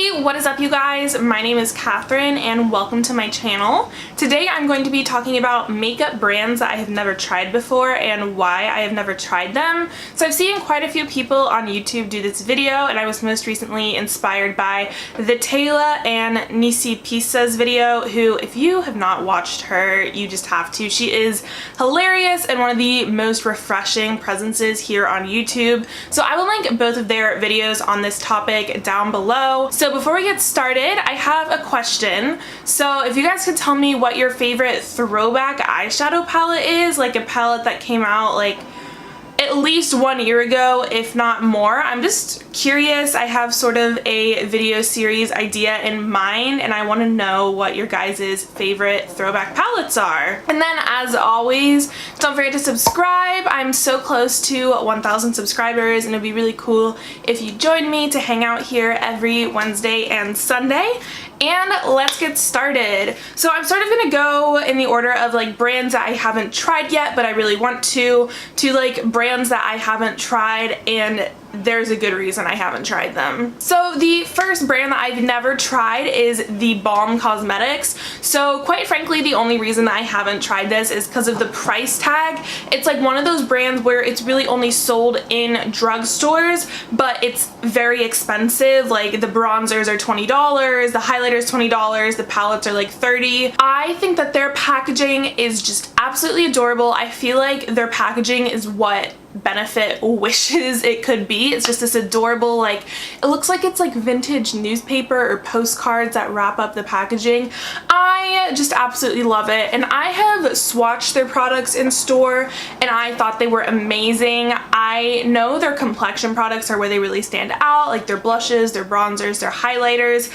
Hey, what is up you guys? My name is Catherine and welcome to my channel. Today I'm going to be talking about makeup brands that I have never tried before and why I have never tried them. So I've seen quite a few people on YouTube do this video, and I was most recently inspired by the Taylor and Nisi Pisa's video, who if you have not watched her, you just have to. She is hilarious and one of the most refreshing presences here on YouTube. So I will link both of their videos on this topic down below. So before we get started, I have a question. So if you guys could tell me what your favorite throwback eyeshadow palette is, like a palette that came out like at least 1 year ago, if not more. I'm just curious. I have sort of a video series idea in mind and I want to know what your guys' favorite throwback palettes are. And then as always, don't forget to subscribe. I'm so close to 1,000 subscribers and it'd be really cool if you joined me to hang out here every Wednesday and Sunday. And let's get started. So I'm sort of gonna go in the order of like brands that I haven't tried yet but I really want to like brands that I haven't tried and there's a good reason I haven't tried them. So the first brand that I've never tried is the BALM Cosmetics. So quite frankly, the only reason that I haven't tried this is because of the price tag. It's like one of those brands where it's really only sold in drugstores, but it's very expensive. Like the bronzers are $20, the highlighters $20, the palettes are like $30. I think that their packaging is just absolutely adorable. I feel like their packaging is what Benefit wishes it could be. It's just this adorable, like, it looks like it's like vintage newspaper or postcards that wrap up the packaging. I just absolutely love it, and I have swatched their products in store and I thought they were amazing. I know their complexion products are where they really stand out, like their blushes, their bronzers, their highlighters.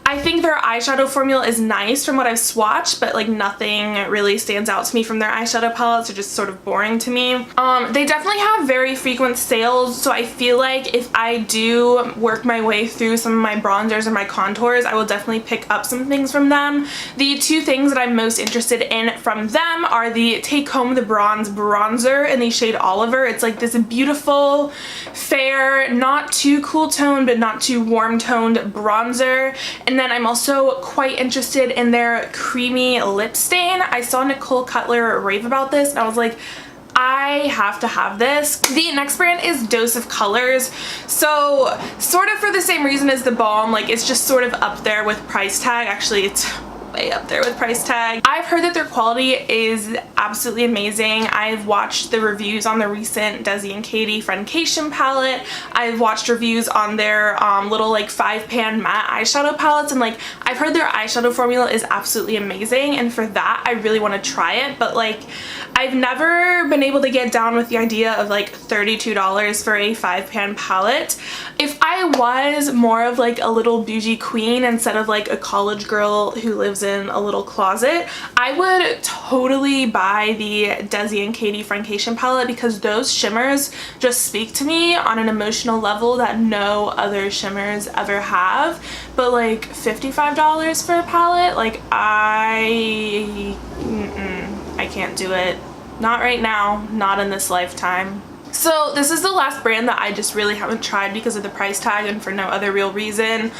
I think their eyeshadow formula is nice from what I've swatched, but like nothing really stands out to me from their eyeshadow palettes. They're just sort of boring to me. They definitely have very frequent sales, so I feel like if I do work my way through some of my bronzers and my contours, I will definitely pick up some things from them. The two things that I'm most interested in from them are the Take Home the Bronze bronzer in the shade Oliver. It's like this beautiful, fair, not too cool toned but not too warm toned bronzer. And then I'm also quite interested in their creamy lip stain. I saw Nicole Cutler rave about this and I was like, I have to have this. The next brand is Dose of Colors. So sort of for the same reason as the BALM, like it's just sort of up there with price tag. Actually, it's way up there with price tag. I've heard that their quality is absolutely amazing. I've watched the reviews on the recent Desi and Katie Friendcation palette. I've watched reviews on their little like 5-pan matte eyeshadow palettes, and like I've heard their eyeshadow formula is absolutely amazing, and for that I really want to try it, but like I've never been able to get down with the idea of like $32 for a 5-pan palette. If I was more of like a little bougie queen instead of like a college girl who lives in a little closet, I would totally buy the Desi and Katie Friendcation palette because those shimmers just speak to me on an emotional level that no other shimmers ever have. But like $55 for a palette, like I can't do it. Not right now, not in this lifetime. So this is the last brand that I just really haven't tried because of the price tag and for no other real reason.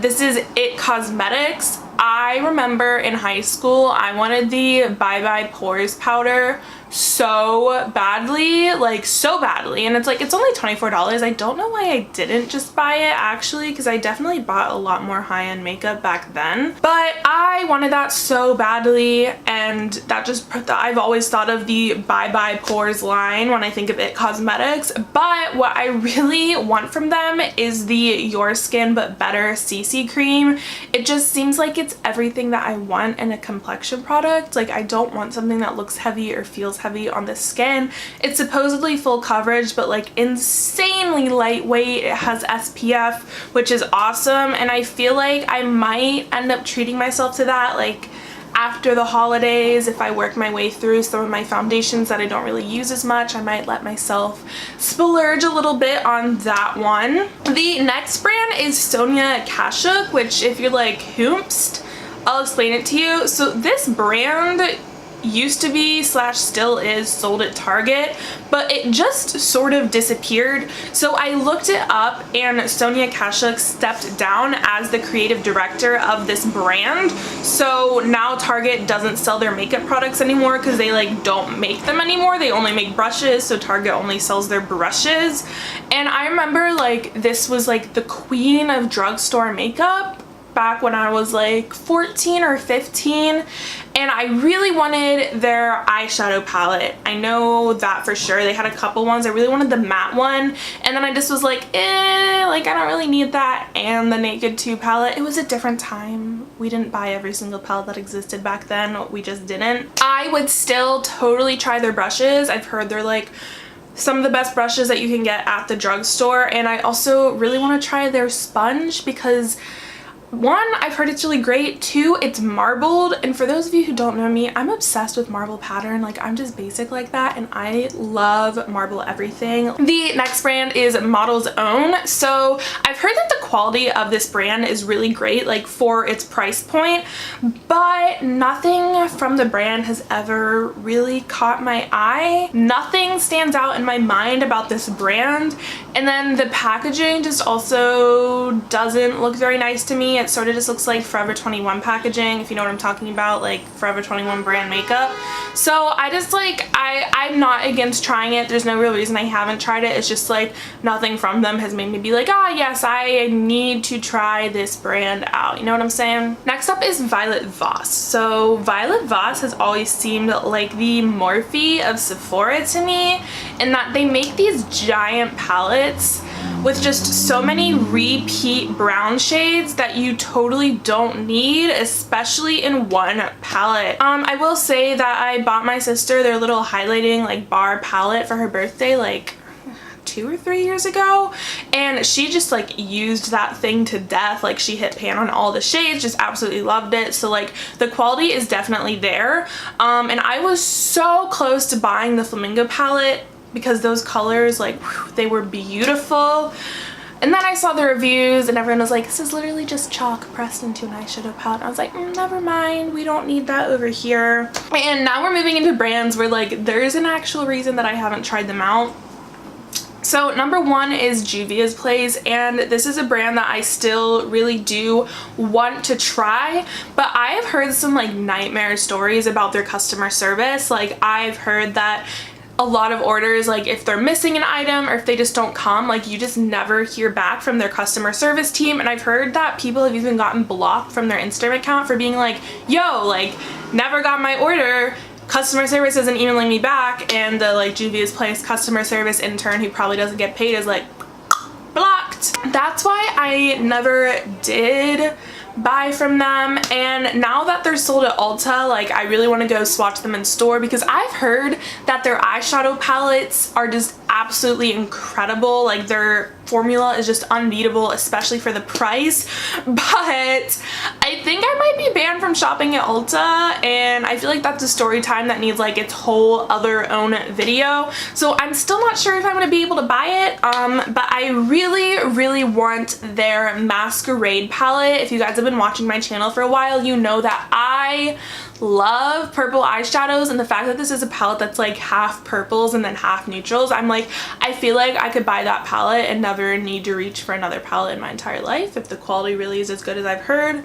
This is IT Cosmetics. I remember in high school I wanted the Bye Bye Pores powder so badly, like so badly, and it's like it's only $24. I don't know why I didn't just buy it actually, because I definitely bought a lot more high-end makeup back then, but I wanted that so badly, and that just, I've always thought of the Bye Bye Pores line when I think of IT Cosmetics. But what I really want from them is the Your Skin But Better CC cream. It just seems like it's everything that I want in a complexion product. Like I don't want something that looks heavy or feels heavy on the skin. It's supposedly full coverage but like insanely lightweight. It has SPF, which is awesome, and I feel like I might end up treating myself to that like after the holidays. If I work my way through some of my foundations that I don't really use as much, I might let myself splurge a little bit on that one. The next brand is SONIA KASHUK, which if you're like, whoomst, I'll explain it to you. So this brand used to be slash still is sold at Target, but it just sort of disappeared. So I looked it up, and Sonia KASHUK stepped down as the creative director of this brand. So now Target doesn't sell their makeup products anymore because they like don't make them anymore. They only make brushes, so Target only sells their brushes. And I remember like this was like the queen of drugstore makeup back when I was like 14 or 15, and I really wanted their eyeshadow palette. I know that for sure. They had a couple ones. I really wanted the matte one, and then I just was like, like I don't really need that. And the Naked 2 palette, it was a different time. We didn't buy every single palette that existed back then. We just didn't. I would still totally try their brushes. I've heard they're like some of the best brushes that you can get at the drugstore, and I also really want to try their sponge because one, I've heard it's really great. Two, it's marbled, and for those of you who don't know me, I'm obsessed with marble pattern. Like, I'm just basic like that, and I love marble everything. The next brand is Model's Own. So I've heard that the quality of this brand is really great, like for its price point, but nothing from the brand has ever really caught my eye. Nothing stands out in my mind about this brand, and then the packaging just also doesn't look very nice to me. It sort of just looks like Forever 21 packaging, if you know what I'm talking about, like Forever 21 brand makeup. So I just like, I'm not against trying it. There's no real reason I haven't tried it. It's just like nothing from them has made me be like, ah, yes, I need to try this brand out. You know what I'm saying? Next up is Violet VOSS. So Violet VOSS has always seemed like the Morphe of Sephora to me, in that they make these giant palettes with just so many repeat brown shades that you totally don't need, especially in one palette. I will say that I bought my sister their little highlighting like bar palette for her birthday like 2 or 3 years ago, and she just like used that thing to death. Like, she hit pan on all the shades, just absolutely loved it. So like the quality is definitely there. And I was so close to buying the Flamingo palette because those colors, like, whew, they were beautiful. And then I saw the reviews and everyone was like, this is literally just chalk pressed into an eyeshadow palette. I was like, never mind, we don't need that over here. And now we're moving into brands where like there's an actual reason that I haven't tried them out. So number one is JUVIAS Place, and this is a brand that I still really do want to try, but I have heard some like nightmare stories about their customer service. Like, I've heard that a lot of orders, like if they're missing an item or if they just don't come, like you just never hear back from their customer service team. And I've heard that people have even gotten blocked from their Instagram account for being like, yo, like never got my order, customer service isn't emailing me back, and the like JUVIAS Place customer service intern who probably doesn't get paid is like blocked. That's why I never did buy from them, and now that they're sold at Ulta, like I really want to go swatch them in store because I've heard that their eyeshadow palettes are just absolutely incredible. Like, their formula is just unbeatable, especially for the price. But I think I might be banned from shopping at Ulta, and I feel like that's a story time that needs like its whole other own video. So I'm still not sure if I'm going to be able to buy it, but I really want their Masquerade palette. If you guys have been watching my channel for a while, you know that I love purple eyeshadows, and the fact that this is a palette that's like half purples and then half neutrals, I'm like, I feel like I could buy that palette and never need to reach for another palette in my entire life if the quality really is as good as I've heard.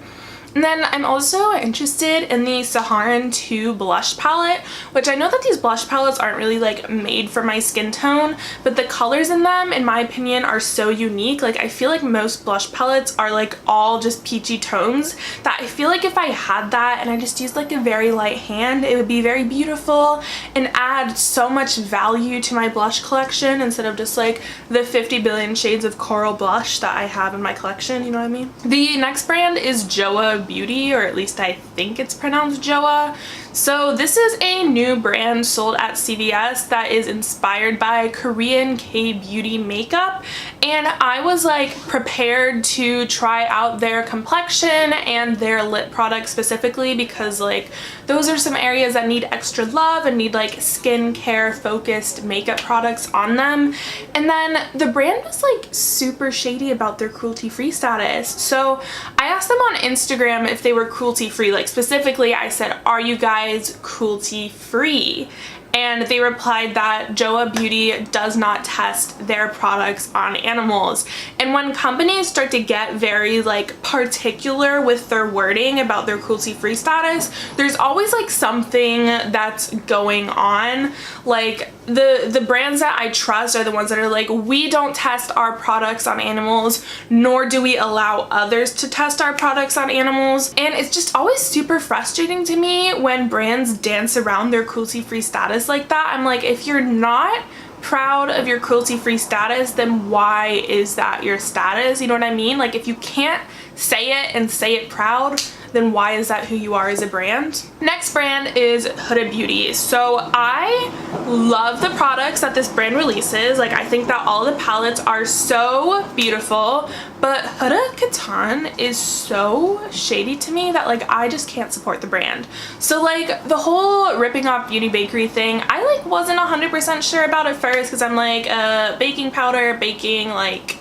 And then I'm also interested in the Saharan 2 blush palette, which I know that these blush palettes aren't really like made for my skin tone, but the colors in them, in my opinion, are so unique. Like, I feel like most blush palettes are like all just peachy tones that I feel like if I had that and I just used like a very light hand, it would be very beautiful and add so much value to my blush collection instead of just like the 50 billion shades of coral blush that I have in my collection, you know what I mean? The next brand is JOAH Beauty, or at least I think it's pronounced JOAH. So this is a new brand sold at CVS that is inspired by Korean K-beauty makeup, and I was like prepared to try out their complexion and their lip products specifically, because like those are some areas that need extra love and need like skincare focused makeup products on them. And then the brand was like super shady about their cruelty-free status. So I asked them on Instagram if they were cruelty-free. Like specifically I said, are you guys cruelty-free? And they replied that JOAH Beauty does not test their products on animals. And when companies start to get very like particular with their wording about their cruelty-free status, there's always like something that's going on. Like the brands that I trust are the ones that are like, we don't test our products on animals, nor do we allow others to test our products on animals. And it's just always super frustrating to me when brands dance around their cruelty-free status like that. I'm like, if you're not proud of your cruelty-free status, then why is that your status? You know what I mean? Like if you can't say it and say it proud, then why is that who you are as a brand? Next brand is HUDA Beauty. So I love the products that this brand releases. Like I think that all the palettes are so beautiful, but HUDA Katan is so shady to me that like I just can't support the brand. So like the whole ripping off Beauty Bakery thing, I like wasn't 100% sure about at first, because I'm like baking powder, baking, like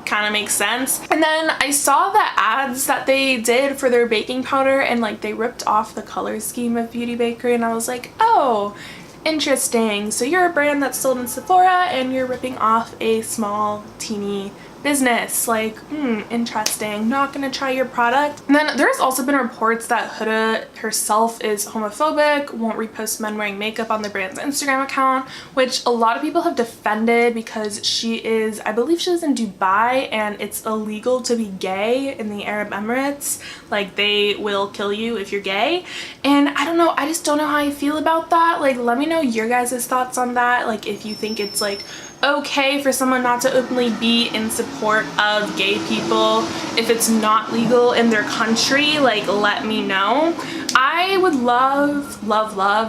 kind of makes sense. And then I saw the ads that they did for their baking powder, and like they ripped off the color scheme of Beauty Bakery, and I was like, oh, interesting. So you're a brand that's sold in Sephora and you're ripping off a small teeny business. Like, interesting. Not gonna try your product. And then there's also been reports that HUDA herself is homophobic, won't repost men wearing makeup on the brand's Instagram account, which a lot of people have defended because she is, I believe she lives in Dubai, and it's illegal to be gay in the Arab Emirates. Like they will kill you if you're gay. And I don't know, I just don't know how I feel about that. Like let me know your guys' thoughts on that. Like if you think it's like okay for someone not to openly be in support of gay people if it's not legal in their country, like let me know. I would love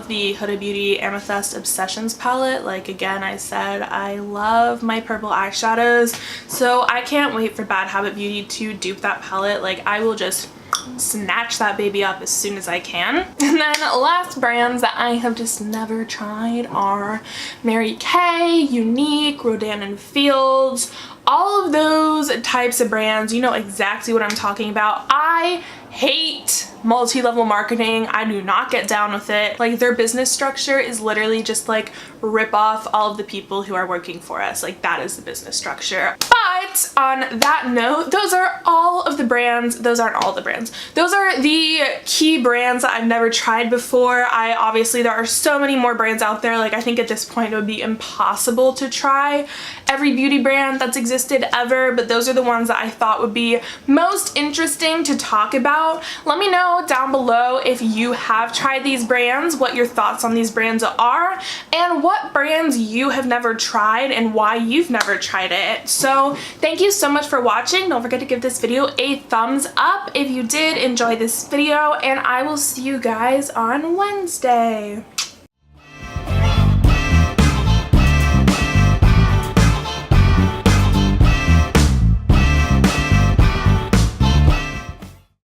the HUDA Beauty Amythest Obsessions palette. Like again, I said I love my purple eyeshadows, so I can't wait for Bad Habit Beauty to dupe that palette. Like I will just snatch that baby up as soon as I can. And then last brands that I have just never tried are Mary Kay, YOUNIQUE, RODAN and Fields. All of those types of brands, you know exactly what I'm talking about. I hate multi-level marketing. I do not get down with it. Like their business structure is literally just like rip off all of the people who are working for us. Like that is the business structure. But on that note, those are all of the brands. Those aren't all the brands. Those are the key brands that I've never tried before. Obviously there are so many more brands out there. Like I think at this point it would be impossible to try every beauty brand that's existed ever, but those are the ones that I thought would be most interesting to talk about. Let me know down below if you have tried these brands, what your thoughts on these brands are, and what brands you have never tried and why you've never tried it. So thank you so much for watching. Don't forget to give this video a thumbs up if you did enjoy this video, and I will see you guys on Wednesday.